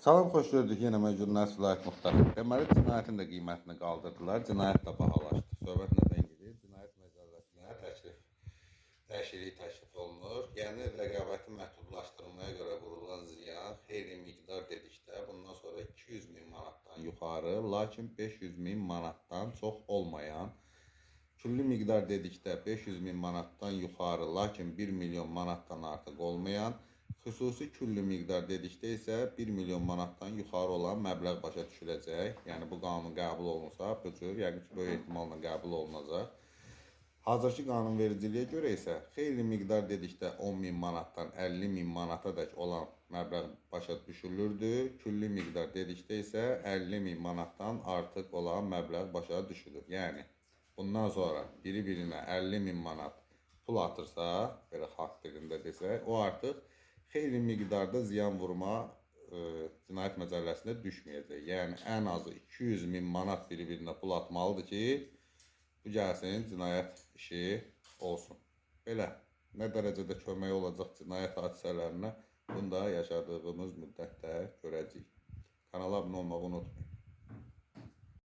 Salam, xoş gördük yenə mövcudlar Süleyət Muxtar. Deməli, cinayətin də qiymətini qaldırdılar, cinayət də bahalaşdı. Söhbət nədən gedir? Cinayət məcəlləsinə dəyişiklik təklif olunur. Yəni, rəqabəti məhdudlaşdırmaya görə vurulan ziyan xeyli miqdar dedikdə, bundan sonra 200 min manatdan yuxarı, lakin 500 min manatdan çox olmayan, külli miqdar dedikdə 500 min manatdan yuxarı, lakin 1 milyon manatdan artıq olmayan, xüsusi külli miqdar dedikdə isə 1 milyon manatdan yuxarı olan məbləğ başa düşüləcək. Yəni bu qanun qəbul olunsa, bu cür yəqin ki, böyük ehtimalla qəbul olunacaq. Hazırki qanunvericiliyə görə isə xeyli miqdar dedikdə 10 min manatdan 50 min manata dək olan məbləğ başa düşülürdü. Külli miqdar dedikdə isə 50 min manatdan artıq olan məbləğ başa düşülür. Yəni bundan sonra biri-birinə 50 min manat pul atırsa, belə xalq dilində desək, o artıq xeyli miqdarda ziyan vurma cinayət məcəlləsində düşməyəcək. Yəni ən azı 200 min manat biri-birinə pul atmalıdır ki, bu gəlsin cinayət işi olsun. Belə nə dərəcədə kömək olacaq cinayət hadisələrinə, bunu da yaşadığımız müddətdə görəcəyik. Kanala abunə olmağı unutmayın.